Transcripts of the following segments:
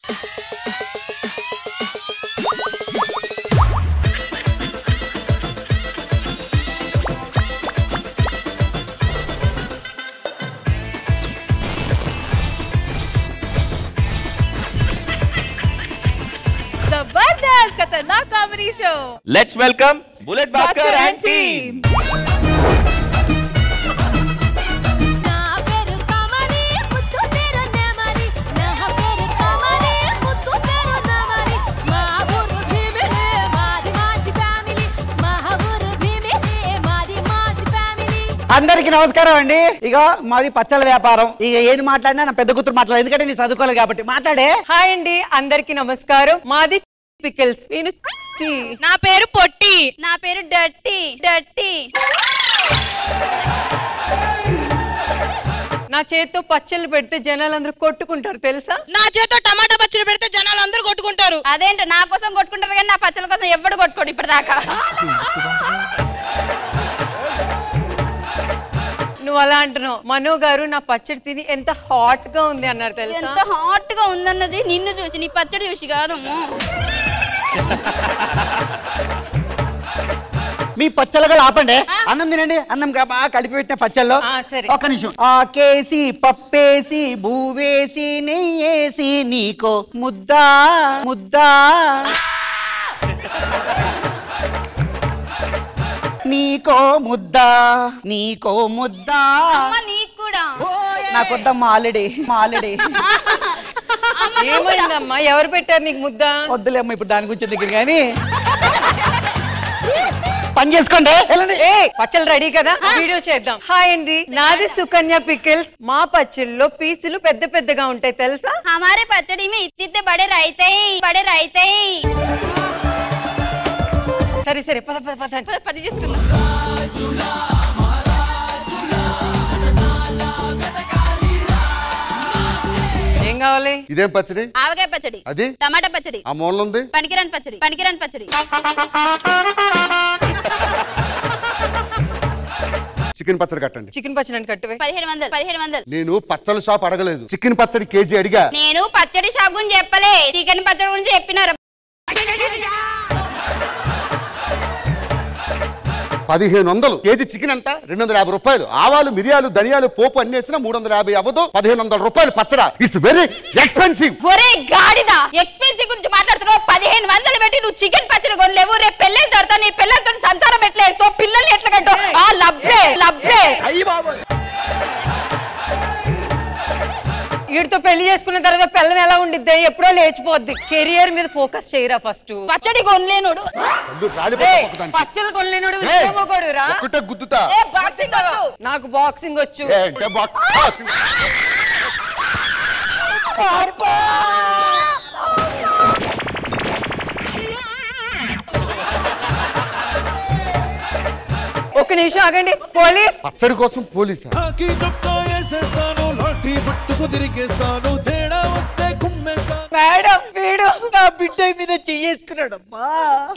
जबरदस्त खतरनाक comedy show. Let's welcome bullet Bhaskar and team. అందరికి నమస్కారం అండి. ఇక మాది పచ్చళ్ళ వ్యాపారం. ఇక ఏది మాట్లాడినా నా పెద్ద కూతురు మాట్లాడదు, ఎందుకంటే నేను చదువుకోలేదు కాబట్టి. మాట్లాడే. హాయ్ అండి, అందరికి నమస్కారం. మాది పికిల్స్. నా పేరు పొట్టి. నా పేరు డట్టి డట్టి. నా చేతితో పచ్చళ్ళు పెడితే జనాలందరూ కొట్టుకుంటారు తెలుసా? నా చేతితో టమాటా పచ్చడి పెడితే జనాలు అందరూ కొట్టుకుంటారు. అదేంటో నా కోసం కొట్టుకుంటారు కానీ నా పచ్చళ్ళ కోసం ఎవ్వడు కొట్టుకోడు ఇప్పటిదాకా. నువ్వు అలా అంటున్నావు. మనో గారు నా పచ్చడి తిని ఎంత హాట్ గా ఉంది అన్నారు తెలుసా? ఎంత హాట్ గా ఉందన్నది నిన్ను చూసి, నీ పచ్చడి చూసి కాదు. మీ పచ్చళ్ళగా ఆపండి, అన్నం తినండి. అన్నం బాగా కలిపి పెట్టిన పచ్చళ్ళు. ఒక్క నిమిషం. ఆకేసి పప్పేసి బూవేసి నెయ్యేసి నీకో ముద్దా ముద్దా, నీకో ముద్దా నీకో ముద్దా. నీకు కూడా నాకొద్దమ్మా, ఆల్రెడీ ఆల్రెడీ. ఏమైందమ్మా, ఎవరు పెట్టారు నీకు ముద్ద? వద్దులేమ్మా ఇప్పుడు దాని గురించి దగ్గర కానీ పని చేసుకోండి. పచ్చళ్ళు రెడీ కదా, వీడియో చేద్దాం. హాయ్ అండి, నాది సుకన్య పికిల్స్. మా పచ్చళ్ళలో పీసులు పెద్ద పెద్దగా ఉంటాయి తెలుసా? हमारे पचड़ी में इतने बड़े रहते ही. సరే సరే పద పద పద పని చేసుకుందాం. ఏం కావాలి? ఇదేం పచ్చడి? ఆవకాయ పచ్చడి. అది టమాటా పచ్చడి. ఆ మూల ఉంది పనికిరాని పచ్చడి. పనికిరాని పచ్చడి. చికెన్ పచ్చడి కట్టండి. చికెన్ పచ్చడి కట్టువే. 1500. నేను పచ్చడి షాప్ అడగలేదు, చికెన్ పచ్చడి కేజీ అడిగా. నేను పచ్చడి షాప్ గురించి చెప్పలే, చికెన్ పచ్చడి గురించి చెప్పినారు. 1500 కేజీ చికెన్ అంట 250 రూపాయలు. ఆవాలు మిరియాలు ధనియాలు పోపు అన్నేసిన 350 అవ్వదు. 1500 రూపాయలు పచ్చడా. It's very expensive. ఒరే గాడిద, ఎక్స్పెన్సివ్ గురించి మాట్లాడుతున్నావు. 1500 పెట్టి నువ్వు చికెన్ పచ్చడి కొనలేవు. రేపు పెళ్ళైన తర్వాత నీ పిల్లలతో సంసారం ఎట్లా వేస్తావు, పిల్లల్ని ఎట్లా కంటావు? లబ్బే లబ్బే. వీడితో పెళ్లి చేసుకున్న తర్వాత పిల్లం ఎలా ఉండిద్ది, ఎప్పుడో లేచిపోద్ది. కెరియర్ మీద ఫోకస్ చేయరా ఫస్ట్. పచ్చడి కొనలేనుడు, పచ్చళ్ళు కొనలేనుడు గుద్దుతా. నాకు బాక్సింగ్ వచ్చు. ఒక నిమిషం ఆగండి. పోలీస్. పచ్చడి కోసం పోలీస్. మేడం వీడు నా బిడ్డ మీద చెయ్యేసుకున్నాడమ్మా.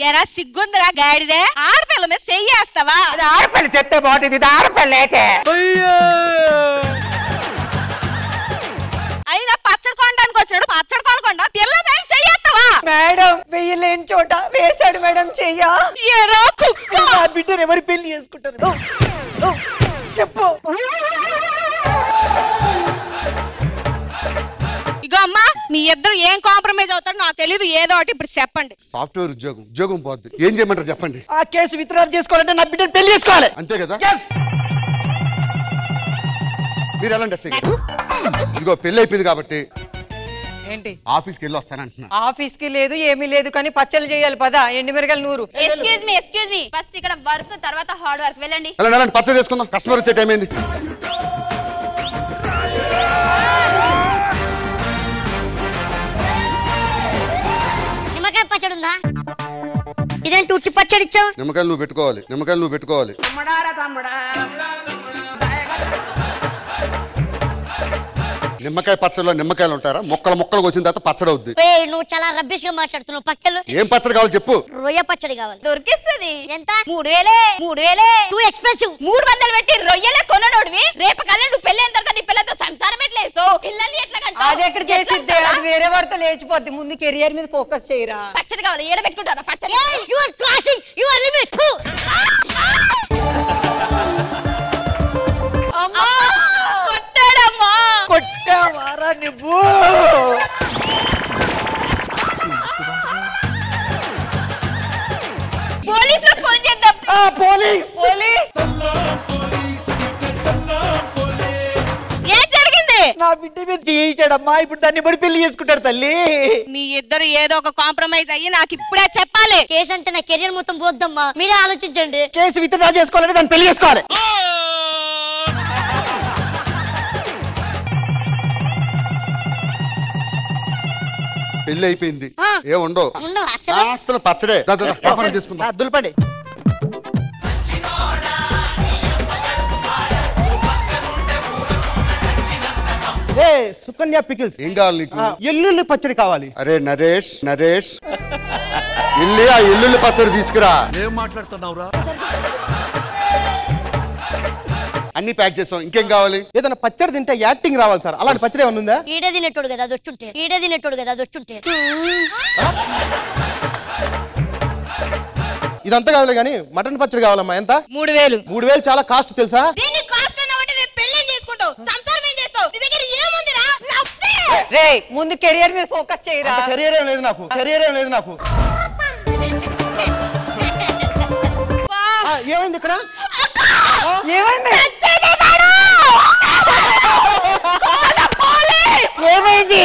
ఎరా సిగ్గుందిరా గాడిదే, ఆడపిల్ల మీద చెయ్యేస్తావా? ఆడపిల్ల చెప్తే బాగుంటుంది, ఇది ఆడపిల్ల అయితే. అయినా పచ్చడి కొనడానికి వచ్చాడు, పచ్చడి కొనకుండా పిల్ల మీద చెయ్యేస్తావా? మేడం వెయ్యలేని చోట వేసాడు మేడం చెయ్య. ఎరా కుక్క, నా బిడ్డను ఎవరు పెళ్లి చేసుకుంటారు చెప్పు. ఇగో అమ్మా, మీ ఇద్దరు ఏం కాంప్రమైజ్ అవుతారో నాకు తెలీదు. ఏదో ఒకటి ఇప్పుడు చెప్పండి. సాఫ్ట్వేర్ ఉద్యోగం పోద్ది. ఏం చేయమంటారు చెప్పండి. ఆ కేసు విత్డ్రా చేసుకోవాలంటే నా బిడ్డను పెళ్లి చేసుకోవాలి, అంతే కదా? మీరు ఎలాంటి ఇదిగో పెళ్లి అయిపోయింది కాబట్టి ఏంటి ఆఫీస్కి వెళ్ళి వస్తానంటున్నా. ఆఫీస్కి లేదు ఏమీ లేదు కానీ పచ్చళ్ళు చేయాలి. పదా ఎండి మిరగాయలు 100. ఎక్స్క్యూజ్ మీ ఫస్ట్ ఇక్కడ వర్క్ తర్వాత హార్డ్ వర్క్. వెళ్ళండి. వెళ్ళండి పచ్చడి చేసుకుందాం. కస్టమర్ వచ్చే టైం అయింది. నిమ్మకాయ పచ్చడి ఉందా? ఇదేంటి ఉట్టి పచ్చడి ఇచ్చావు? నిమ్మకాయలు నువ్వు పెట్టుకోవాలి. నిమ్మకాయ పచ్చడిలో నిమ్మకాయలు ఉంటారా? మొక్కలు వచ్చిన తర్వాత పచ్చడి అవుద్ది. నువ్వు చాలా రబ్బిష్ గా మాట్లాడుతున్నావు. పక్కలు ఏం పచ్చడి కావాలి చెప్పు. రొయ్య పచ్చడి కావాలి. దొరికిస్తుంది. ఎంత? 3000. Too expensive. 300 పెట్టి రొయ్యలే కొననోడివి. రేపు కల్లా నువ్వు పెళ్ళైన తర్వాత నీ పిల్లలతో సంసారం ఎట్లా వేస్తావు? పిల్లల్ని ఎట్లా కంటావు? అది ఎక్కడ చేసిద్దే అది వేరే వాడితో లేచిపోద్ది ముందు కెరియర్ మీద ఫోకస్ చేయరా పచ్చడి కావాలి ఏడ పెట్టుకుంటారా పచ్చడి you are crossing your limit అమ్మా కొట్టాడమ్మా కొట్టవారా నువ్వు పోలీసులకు ఫోన్ చేద్దాం పోలీస్ పోలీస్ ఏం జరిగింది నా బిడ్డ మీద చేయించాడమ్మా ఇప్పుడు దాన్ని బడి పెళ్లి చేసుకుంటాడు తల్లి మీ ఇద్దరు ఏదో ఒక కాంప్రమైజ్ అయ్యి నాకు ఇప్పుడే చెప్పాలి కేసు అంటే నా కెరియర్ మొత్తం పోద్దమ్మా మీరే ఆలోచించండి కేసు విత్డ్రా చేసుకోవాలంటే దాన్ని పెళ్లి చేసుకోవాలి పెళ్లి అయిపోయింది ఏముండవు ఉండవు అసలు అసలు పచ్చడే చేసుకుంటా దులపండి సుకన్య పికిల్స్ ఏం కావాలి నీకు ఎల్లుల్లి పచ్చడి కావాలి. అరే నరేష్ ఇల్లి ఆ ఎల్లుల్లి పచ్చడి తీసుకురా. ఏం మాట్లాడుతున్నావురా? అన్ని ప్యాక్ చేసాం. ఇంకేం కావాలి? ఏదైనా పచ్చడి తింటే యాక్టింగ్ రావాలి సార్. అలాంటి పచ్చడి ఏమైనా ఉందా? ఈడే తినేటోడు కదా అది వచ్చుంటే ఇదంతా కాదులే కానీ మటన్ పచ్చడి కావాలమ్మా. ఎంత? 3000. 3000 చాలా కాస్ట్ తెలుసా? దీన్ని కాస్ట్ అన్నవంటే రేపు పెళ్లి చేసుకుంటావు, సంసారం ఏం చేస్తావు? నీ దగ్గర ఏముందిరా? రే ముందు కెరియర్ మీద ఫోకస్ చేయరా. కెరీర్ ఏం లేదు నాకు. ఏమైంది ఇక్కడ? ఏమైంది? ఏమైంది?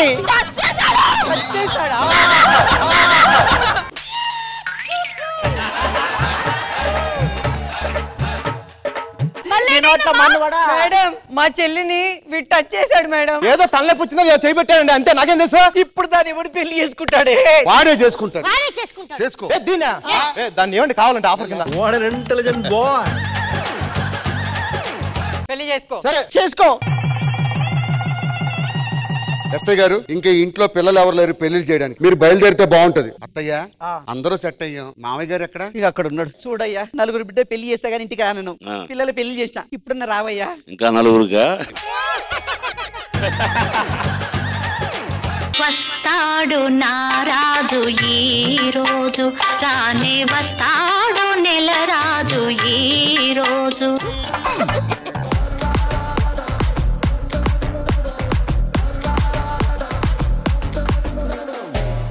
మేడం మా చెల్లిని వీడు టచ్ చేశాడు మేడం. ఏదో తలనొప్పి వచ్చిందో చేయి పెట్టానండి అంతే. నాకేం తెలుసు? ఇప్పుడు దాన్ని ఎవరు పెళ్లి చేసుకుంటాడే? వాడే చేసుకుంటాడు. చేసుకో దీనా దాన్ని ఏమండి కావాలంటే ఆఫర్ కింద. పెళ్లి చేసుకో. సరే చేసుకో. ఎస్ఐ గారు ఇంకా ఇంట్లో పిల్లలు ఎవరు లేరు పెళ్లి చేయడానికి, మీరు బయలుదేరితే బాగుంటది. అత్తయ్య అందరూ సెట్ అయ్యాం. మామయ్య గారు ఎక్కడ? ఇక అక్కడ ఉన్నాడు. చూడయ్యా నలుగురు బిడ్డ పెళ్లి చేస్తా గానీ ఇంటికి రాను. పిల్లలు పెళ్లి చేసిన ఇప్పుడున్న రావయ్యా. ఇంకా నలుగురుగా వస్తాడు నారాజు ఈ రోజు, రానే వస్తాడు నెల రాజు ఈ రోజు.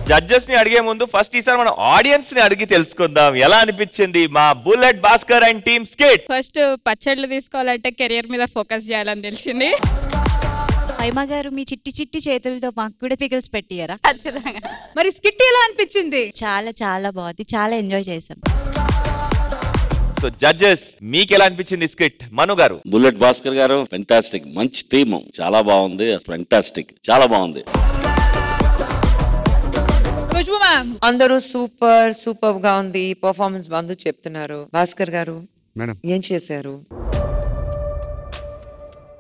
జడ్జెస్ ని అడిగే ముందు ఫస్ట్ ఈసారి మనం ఆడియన్స్ ని అడిగి తెలుసుకుందాం ఎలా అనిపించింది మా bullet Bhaskar and team skit. First పచ్చళ్ళు తీసుకోవాలంటే కెరియర్ మీద ఫోకస్ చేయాలని తెలిసింది. పైమా గారు మీ చిట్టి చిట్టి చేతులతో మాకు కూడా పికిల్స్ పెట్టియారా? మరి స్కిట్ ఎలా అనిపించింది? చాలా చాలా బాగుంది, చాలా ఎంజాయ్ చేసాం. సో జడ్జెస్ మీకు ఎలా అనిపించింది స్కిట్? మను గారు. బుల్లెట్ భాస్కర్ గారు ఫెంటాస్టిక్, మంచి థీమ్, చాలా బాగుంది, ఫెంటాస్టిక్, చాలా బాగుంది. అందరూ సూపర్ గా ఉంది, పర్ఫార్మెన్స్ బాగుంది చెప్తున్నారు. భాస్కర్ గారు ఏం చేశారు?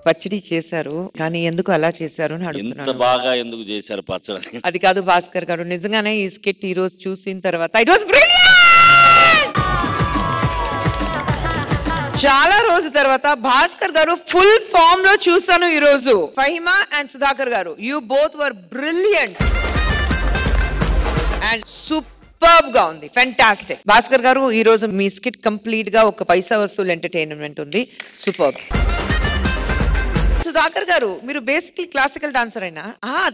పచ్చడి చేశారు, కానీ ఎందుకు అలా చేశారు అని అడుగుతున్నాను. ఎంత బాగా ఎందుకు చేశారు పచ్చడి? అది కాదు భాస్కర్ గారు, నిజంగానే ఈ స్కిట్ ఈ రోజు చూసిన తర్వాత ఇట్ వాస్ బ్రిలియంట్. చాలా రోజు తర్వాత భాస్కర్ గారు ఫుల్ ఫామ్ లో చూసాను ఈ రోజు. ఫహిమా అండ్ సుధాకర్ గారు, you both were brilliant and superb గా ఉంది, ఫెంటాస్టిక్. భాస్కర్ గారు ఈ రోజు మీ స్కిట్ కంప్లీట్ గా ఒక పైసా వసూలు ఎంటర్టైన్మెంట్ ఉంది, సూపర్బ్. సుధాకర్ గారు మీరు బేసిక్లీ క్లాసికల్ డాన్సర్ అయినా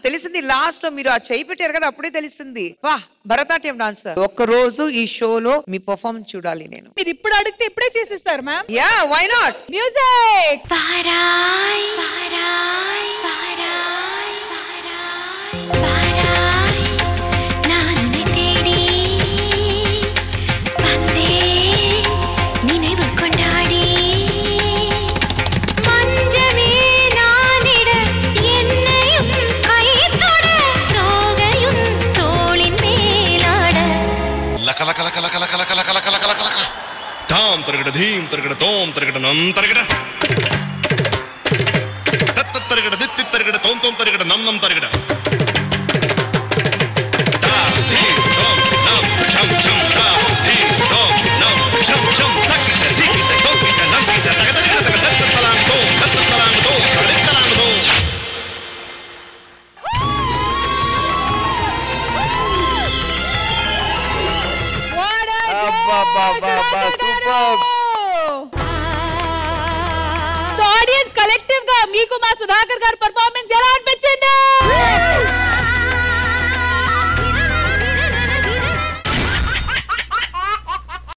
తెలిసింది లాస్ట్ లో మీరు ఆ చేయి పెట్టారు కదా అప్పుడే తెలిసింది. వా, భరతనాట్యం డాన్సర్. ఒక్క రోజు ఈ షోలో మీ పర్ఫార్మెన్స్ చూడాలి నేను. మీరు ఇప్పుడు అడిగితే ఇప్పుడే చేసిస్తారు ma'am. Yeah, why not? Music. పారాయ్ పారాయ్ పారాయ్ పారాయ్ నానునే తేడి వందే నిனைவு கொண்டாடி மஞ்சமே நானிட என்னையும் கைத்தொட தோகையும் தோளின் மேலாட లక లక లక లక లక లక లక లక లక లక లక ధాం తరగడ ధీం తరగడ తోం తరగడ నం తరగడ తత్త తరగడ దిత్తి తరగడ తోం తోం తరగడ నం నం తరగడ దా ధీం తోం నం చం చం దా ధీం తోం నం చం చం తక్కిట దిక్కిట తోకిట నంకిట తగద తగద తగద తలాంగ్ తోం తత్త తలాంగ్ తోం తగద తలాంగ్ తోం. ఆడియన్స్ కలెక్టివ్ గా మీకు మా సుధాకర్ గారి పర్ఫార్మెన్స్ ఎలా అనిపించింది?